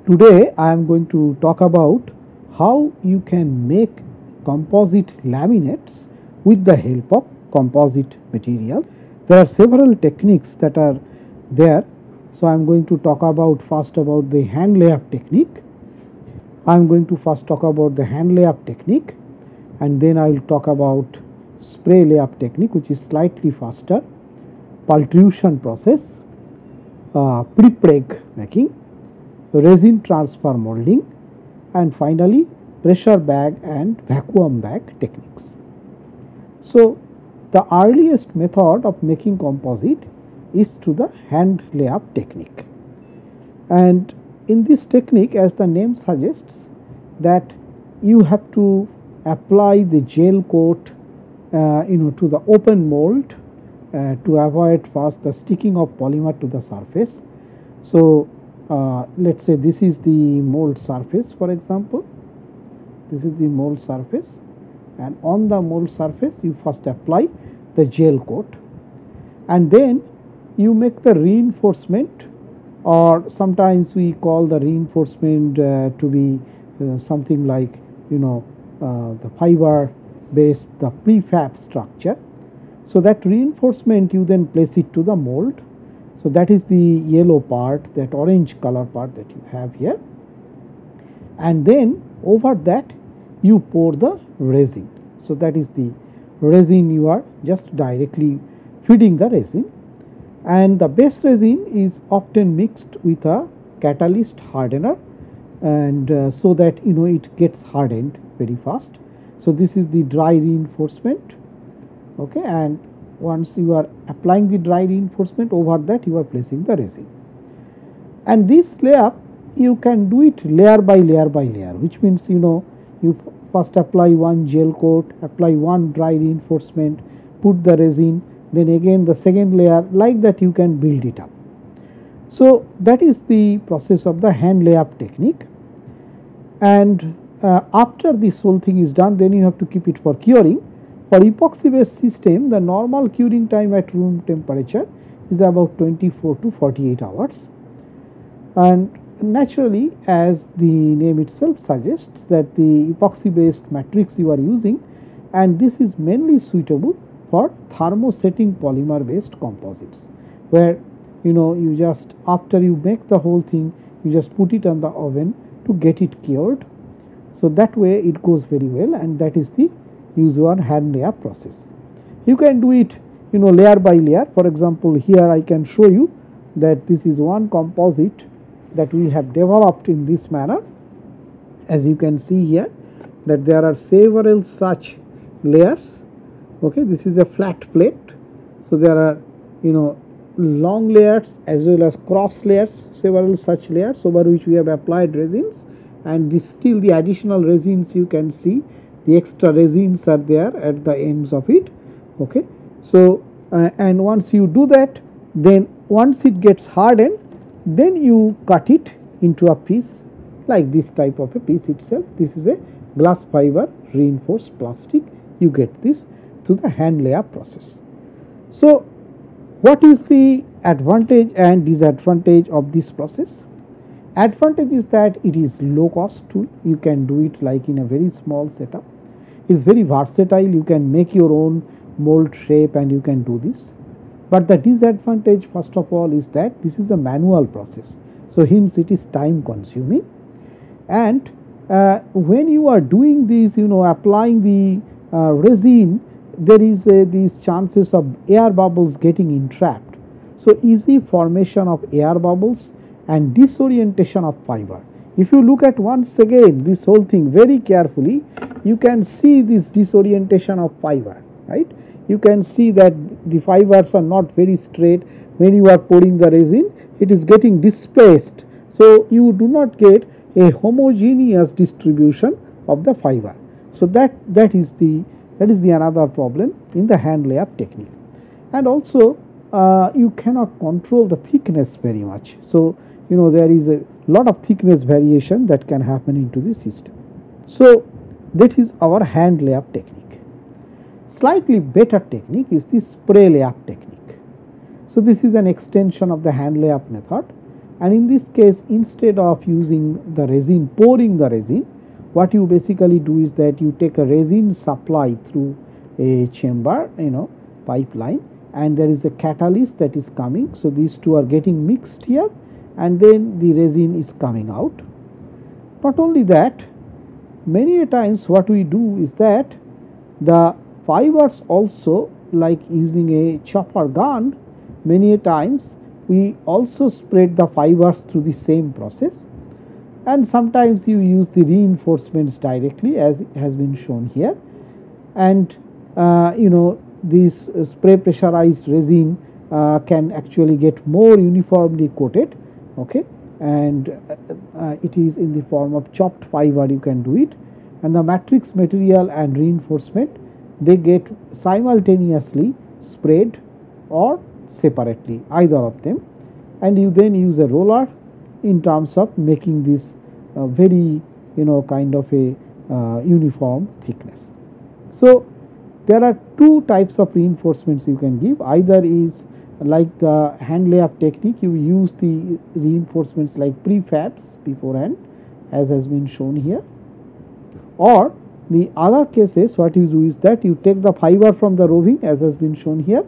Today I am going to talk about how you can make composite laminates with the help of composite material. There are several techniques that are there. So I am going to talk about first about the hand layup technique. I am going to first talk about the hand layup technique, and then I will talk about spray layup technique, which is slightly faster, pultrusion process, pre-preg making, resin transfer molding, and finally pressure bag and vacuum bag techniques. So the earliest method of making composite is through the hand layup technique, and in this technique, as the name suggests, that you have to apply the gel coat to the open mold to avoid first the sticking of polymer to the surface. So let us say this is the mold surface, for example. This is the mold surface, and on the mold surface you first apply the gel coat, and then you make the reinforcement, or sometimes we call the reinforcement to be something like the fiber based, the prefab structure. So that reinforcement you then place it to the mold. So that is the yellow part, that orange color part that you have here, and then over that you pour the resin. So that is the resin, you are just directly feeding the resin, and the base resin is often mixed with a catalyst hardener, and so that it gets hardened very fast. So this is the dry reinforcement, okay, and once you are applying the dry reinforcement, over that you are placing the resin. And this layup you can do it layer by layer by layer, which means you first apply one gel coat, apply one dry reinforcement, put the resin, then again the second layer, like that you can build it up. So that is the process of the hand layup technique, and after this whole thing is done, then you have to keep it for curing. For epoxy based system, the normal curing time at room temperature is about 24 to 48 hours, and naturally, as the name itself suggests, that the epoxy based matrix you are using, and this is mainly suitable for thermosetting polymer based composites, where you just, after you make the whole thing, you just put it on the oven to get it cured. So that way it goes very well, and that is the usual hand layup process. You can do it layer by layer. For example, here I can show you that this is one composite that we have developed in this manner. As you can see here, that there are several such layers. Okay, this is a flat plate, so there are long layers as well as cross layers, several such layers over which we have applied resins, and this still the additional resins, you can see the extra resins are there at the ends of it. Okay, so and once you do that, then once it gets hardened, then you cut it into a piece like this type of a piece itself. This is a glass fiber reinforced plastic. You get this through the hand layup process. So what is the advantage and disadvantage of this process? Advantage is that it is low cost tool. You can do it like in a very small setup. It is very versatile. You can make your own mold shape and you can do this. But the disadvantage, first of all, is that this is a manual process. So hence it is time consuming, and when you are doing this, applying the resin, there is these chances of air bubbles getting entrapped. So easy formation of air bubbles and disorientation of fiber. If you look at once again this whole thing very carefully, you can see this disorientation of fiber, right? You can see that the fibers are not very straight. When you are pouring the resin, it is getting displaced. So you do not get a homogeneous distribution of the fiber. So that is the another problem in the hand layup technique. And also you cannot control the thickness very much. So there is a lot of thickness variation that can happen into the system. So that is our hand layup technique. Slightly better technique is the spray layup technique. So this is an extension of the hand layup method, And in this case, instead of using the resin, pouring the resin, what you basically do is that you take a resin supply through a chamber, pipeline, and there is a catalyst that is coming. So these two are getting mixed here, and then the resin is coming out. Not only that, many a times what we do is that the fibers also, like using a chopper gun, many a times we also spread the fibers through the same process, and sometimes you use the reinforcements directly as has been shown here. And this spray pressurized resin can actually get more uniformly coated, okay, and it is in the form of chopped fiber you can do it, and the matrix material and reinforcement, they get simultaneously sprayed or separately, either of them, and you then use a roller in terms of making this very kind of a uniform thickness. So there are two types of reinforcements you can give. Either is like the hand layup technique, you use the reinforcements like prefabs beforehand as has been shown here, or the other cases what you do is that you take the fiber from the roving as has been shown here,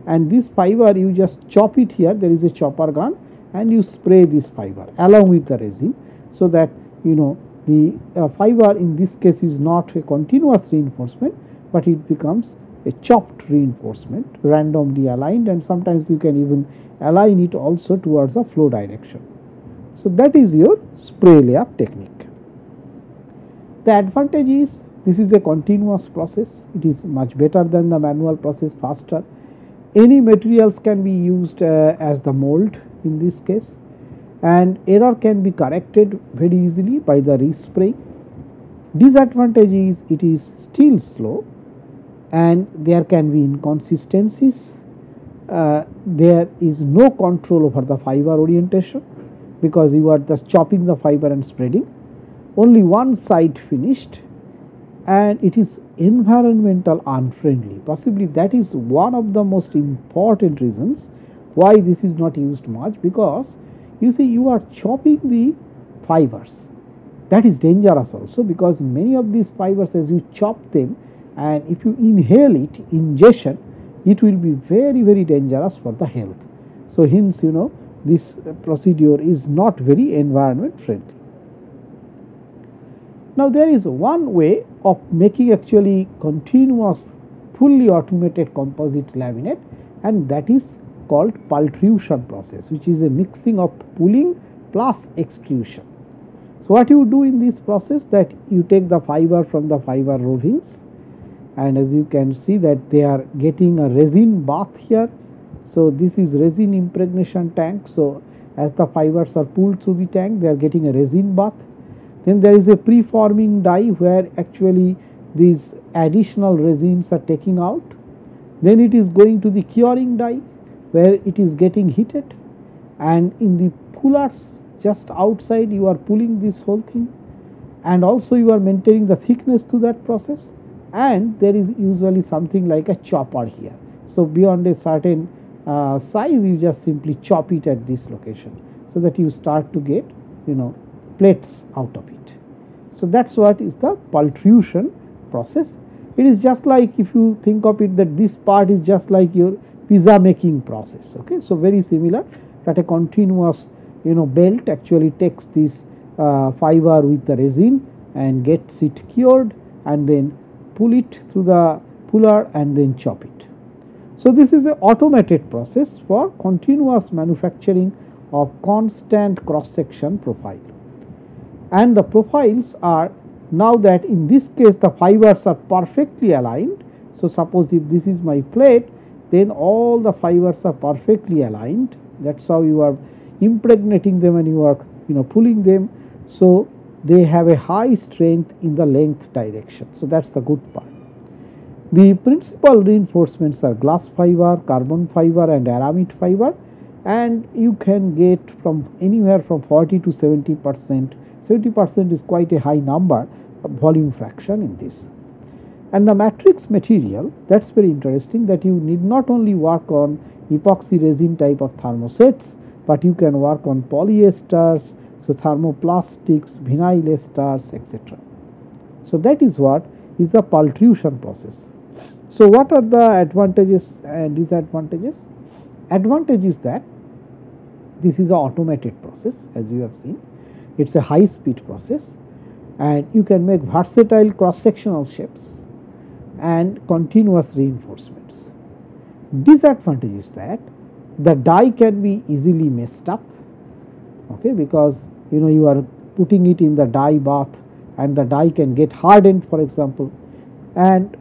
and this fiber you just chop it here, there is a chopper gun, and you spray this fiber along with the resin, so that the fiber in this case is not a continuous reinforcement, but it becomes a chopped reinforcement, randomly aligned, and sometimes you can even align it also towards the flow direction. So that is your spray layup technique. The advantage is this is a continuous process, it is much better than the manual process, faster. Any materials can be used as the mold in this case, and error can be corrected very easily by the respraying. Disadvantage is it is still slow, and there can be inconsistencies. There is no control over the fiber orientation because you are just chopping the fiber and spreading. Only one side finished, and it is environmental unfriendly. Possibly that is one of the most important reasons why this is not used much, because you see you are chopping the fibers. That is dangerous also, because many of these fibers, as you chop them and if you inhale it, ingestion, it will be very, very dangerous for the health. So hence this procedure is not very environment friendly. Now there is one way of making actually continuous fully automated composite laminate, and that is called pultrusion process, which is a mixing of pulling plus extrusion. So what you do in this process, that you take the fiber from the fiber rovings, and as you can see that they are getting a resin bath here. So this is resin impregnation tank. So as the fibers are pulled through the tank, they are getting a resin bath. Then there is a preforming die where actually these additional resins are taking out. Then it is going to the curing die where it is getting heated, and in the pullers just outside you are pulling this whole thing, and also you are maintaining the thickness to that process, and there is usually something like a chopper here. So beyond a certain size, you just simply chop it at this location, so that you start to get plates out of it. So that's what is the pultrusion process. It is just like, if you think of it, that this part is just like your pizza making process. Okay, so very similar, that a continuous belt actually takes this fiber with the resin and gets it cured, and then pull it through the puller and then chop it. So this is an automated process for continuous manufacturing of constant cross section profile. And the profiles are, now that in this case the fibers are perfectly aligned. So suppose if this is my plate, then all the fibers are perfectly aligned. That's how you are impregnating them and you are pulling them. So they have a high strength in the length direction. So that's the good part. The principal reinforcements are glass fiber, carbon fiber and aramid fiber, and you can get from anywhere from 40 to 70%. 70% is quite a high number of volume fraction in this. And the matrix material, that's very interesting, that you need not only work on epoxy resin type of thermosets, but you can work on polyesters, so thermoplastics, vinyl esters, etc. So that is what is the pultrusion process. So what are the advantages and disadvantages? Advantage is that this is an automated process, as you have seen. It's a high speed process, and you can make versatile cross sectional shapes and continuous reinforcements. Disadvantage is that the die can be easily messed up, okay, because you are putting it in the die bath and the die can get hardened, for example, and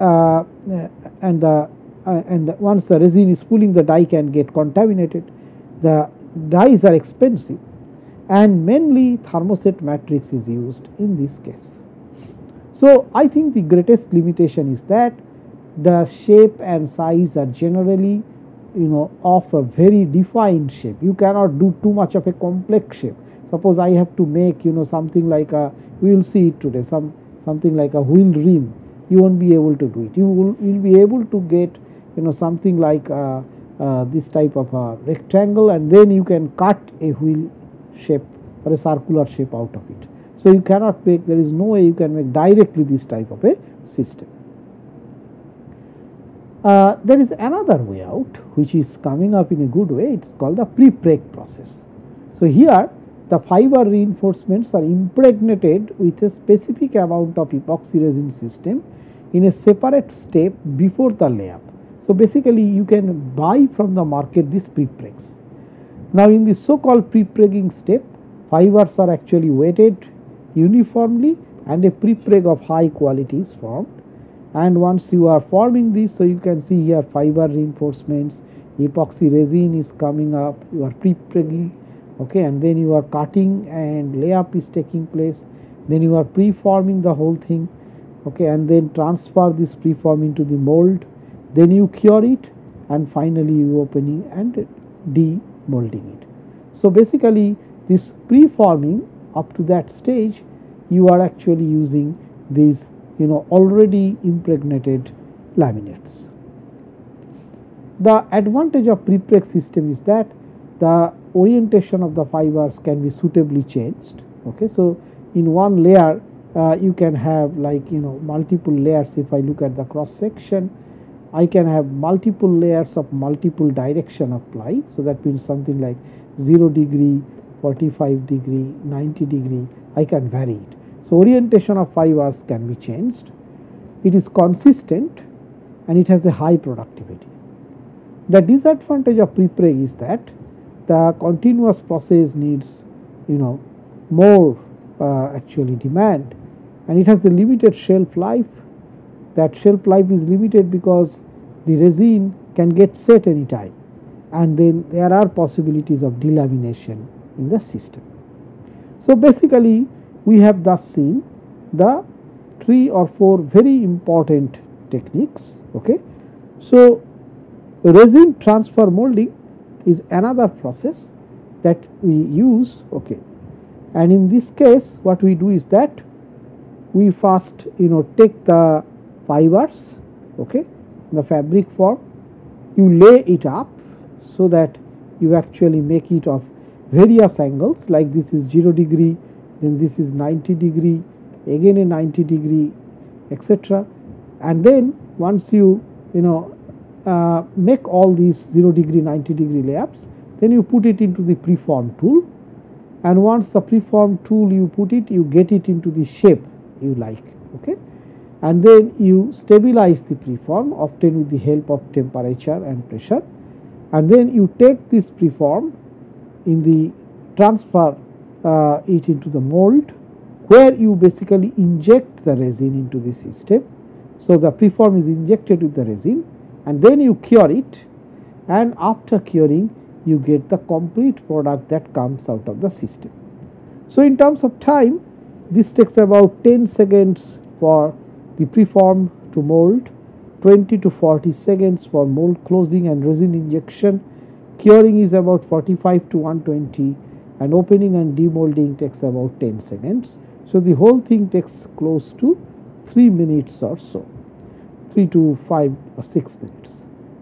once the resin is cooling, the die can get contaminated. The dies are expensive, and mainly thermoset matrix is used in this case. So I think the greatest limitation is that the shape and size are generally of a very defined shape. You cannot do too much of a complex shape. Suppose I have to make something like a, we will see it today, something like a wheel rim. You won't be able to do it. You will be able to get something like this type of a rectangle, and then you can cut a wheel shape or a circular shape out of it. So you cannot make, there is no way you can make directly this type of a system. There is another way out which is coming up in a good way. It is called the pre-preg process. So here the fiber reinforcements are impregnated with a specific amount of epoxy resin system in a separate step before the layup. So basically you can buy from the market these pre-pregs. Now in the so called pre-pregging step, fibers are actually weighted uniformly and a pre-preg of high quality is formed. And once you are forming this, so you can see here fiber reinforcements, epoxy resin is coming up, you are pre-pregging, okay, and then you are cutting and layup is taking place, then you are pre-forming the whole thing, okay, and then transfer this pre-form into the mold, then you cure it, and finally you opening and demolding it. So basically this pre-forming up to that stage, you are actually using these already impregnated laminates. The advantage of pre-preg system is that the orientation of the fibers can be suitably changed, okay. So in one layer you can have like multiple layers. If I look at the cross section, I can have multiple layers of multiple direction apply. So that means something like 0 degree, 45 degree, 90 degree, I can vary it. So orientation of fibers can be changed. It is consistent and it has a high productivity. The disadvantage of pre-preg is that the continuous process needs more actually demand, and it has a limited shelf life. That shelf life is limited because the resin can get set anytime, and then there are possibilities of delamination in the system. So basically we have thus seen the 3 or 4 very important techniques, okay. So resin transfer molding is another process that we use, okay, and in this case what we do is that we first take the fibers, okay, the fabric form, you lay it up so that you actually make it of various angles, like this is 0 degree, then this is 90 degree, again a 90 degree, etc. And then once you make all these 0 degree, 90 degree layups, then you put it into the preform tool, and once the preform tool you put it, you get it into the shape you like, okay, and then you stabilize the preform often with the help of temperature and pressure, and then you take this preform in the transfer it into the mold, where you basically inject the resin into the system. So the preform is injected with the resin, and then you cure it, and after curing you get the complete product that comes out of the system. So in terms of time, this takes about 10 seconds for the preform to mold, 20 to 40 seconds for mold closing and resin injection. Curing is about 45 to 120, and opening and demolding takes about 10 seconds. So the whole thing takes close to 3 minutes or so, 3 to 5 or 6 minutes.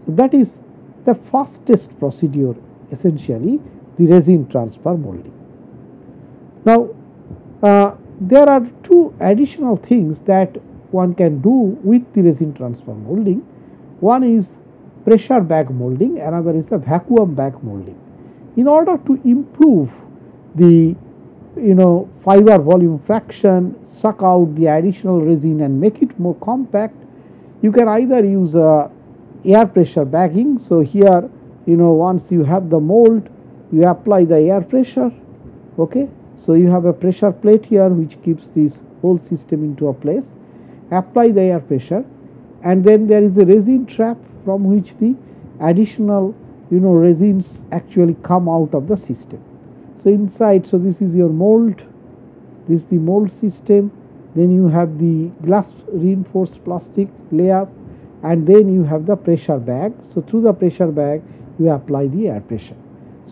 So that is the fastest procedure essentially the resin transfer molding. Now, there are two additional things that one can do with the resin transfer molding. One is pressure bag molding, another is the vacuum bag molding. In order to improve the fiber volume fraction, suck out the additional resin and make it more compact, you can either use air pressure bagging. So here once you have the mold, you apply the air pressure. Okay, so you have a pressure plate here which keeps this whole system into a place. Apply the air pressure, and then there is a resin trap from which the additional resins actually come out of the system. So inside, so this is your mold, this is the mold system, then you have the glass reinforced plastic layer, and then you have the pressure bag. So through the pressure bag you apply the air pressure.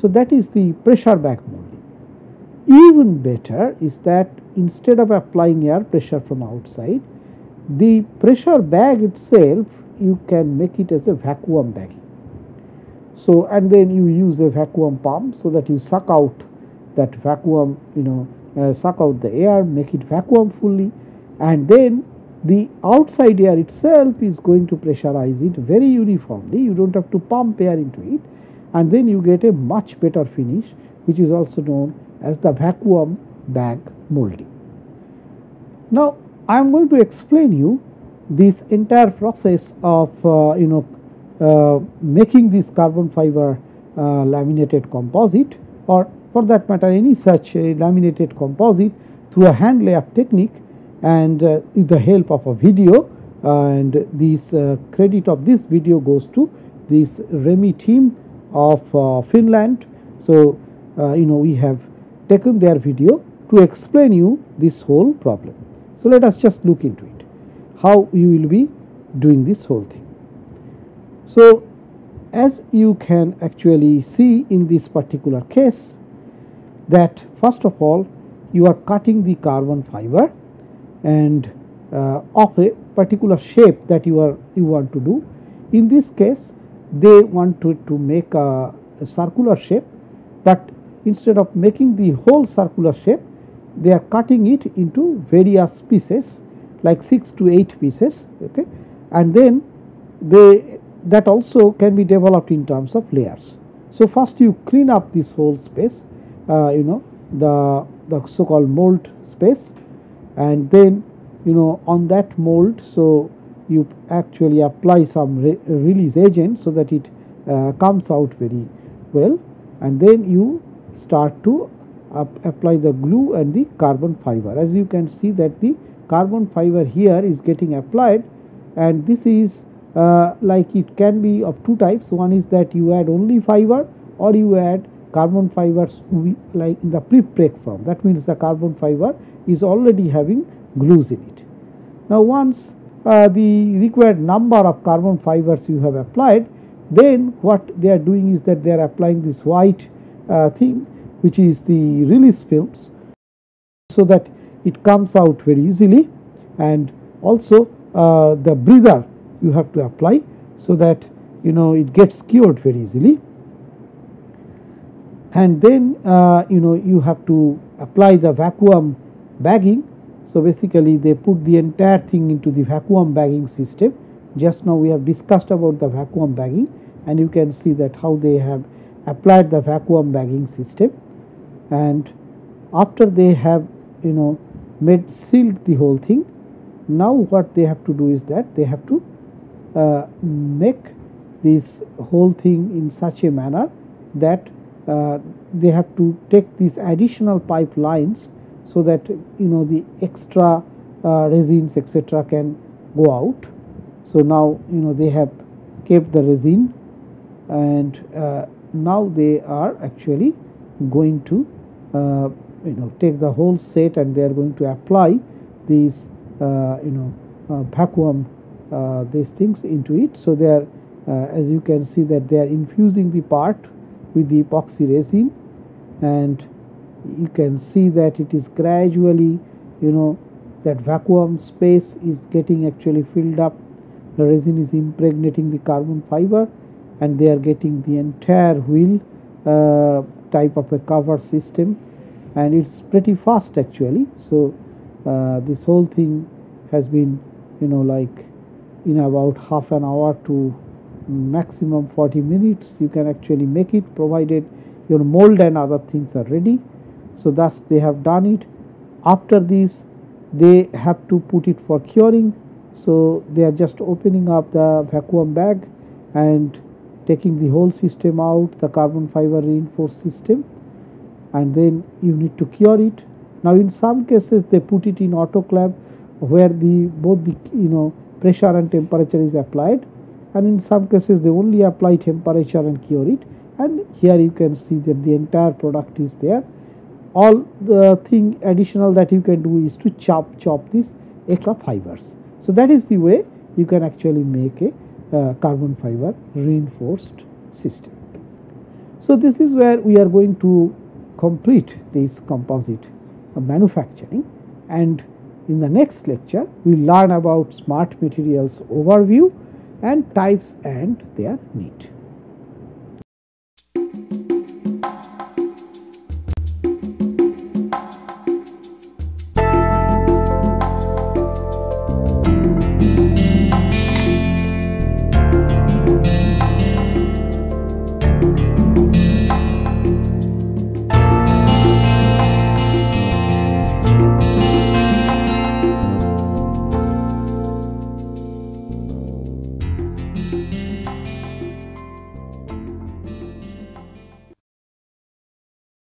So that is the pressure bag molding. Even better is that instead of applying air pressure from outside, the pressure bag itself you can make it as a vacuum bagging. So and then you use a vacuum pump so that you suck out that vacuum, suck out the air, make it vacuum fully, and then the outside air itself is going to pressurize it very uniformly. You don't have to pump air into it, and then you get a much better finish, which is also known as the vacuum bag molding. Now I am going to explain you this entire process of making this carbon fiber laminated composite, or for that matter any such laminated composite, through a hand layup technique and with the help of a video. And this credit of this video goes to this Remi team of Finland. So we have taken their video to explain you this whole problem. So let us just look into it, how you will be doing this whole thing. So as you can actually see in this particular case, that first of all you are cutting the carbon fiber and of a particular shape that you want to do. In this case they want to make a circular shape, but instead of making the whole circular shape, they are cutting it into various pieces, like 6 to 8 pieces. Okay, and then that also can be developed in terms of layers. So first you clean up this whole space, the so-called mold space, and then on that mold, so you actually apply some release agent so that it comes out very well, and then you start to apply the glue and the carbon fiber. As you can see that the carbon fiber here is getting applied, and this is like it can be of two types. One is that you add only fiber, or you add carbon fibers like in the pre-preg form. That means the carbon fiber is already having glues in it. Now once the required number of carbon fibers you have applied, then what they are doing is that they are applying this white thing, which is the release films, so that it comes out very easily. And also the breather you have to apply so that it gets cured very easily. And then you have to apply the vacuum bagging. So basically they put the entire thing into the vacuum bagging system. Just now we have discussed about the vacuum bagging, and you can see that how they have applied the vacuum bagging system. And after they have sealed the whole thing, now what they have to do is that they have to make this whole thing in such a manner that they have to take these additional pipe lines so that the extra resins etc. can go out. So now they have kept the resin, and now they are actually going to take the whole set, and they are going to apply these vacuum these things into it. So they are as you can see that they are infusing the part with the epoxy resin, and you can see that it is gradually that vacuum space is getting actually filled up. The resin is impregnating the carbon fiber, and they are getting the entire wheel type of a cover system, and it's pretty fast actually. So this whole thing has been, you know, like in about half an hour to maximum 40 minutes you can actually make it, provided your mold and other things are ready. So thus they have done it. After this they have to put it for curing. So they are just opening up the vacuum bag and taking the whole system out, the carbon fiber reinforced system, and then you need to cure it. Now in some cases they put it in autoclave where the both the, you know, pressure and temperature is applied, and in some cases they only apply temperature and cure it, and here you can see that the entire product is there. All the thing additional that you can do is to chop these extra fibers. So that is the way you can actually make a carbon fiber reinforced system. So this is where we are going to complete this composite manufacturing, and in the next lecture we will learn about smart materials overview and types and their need.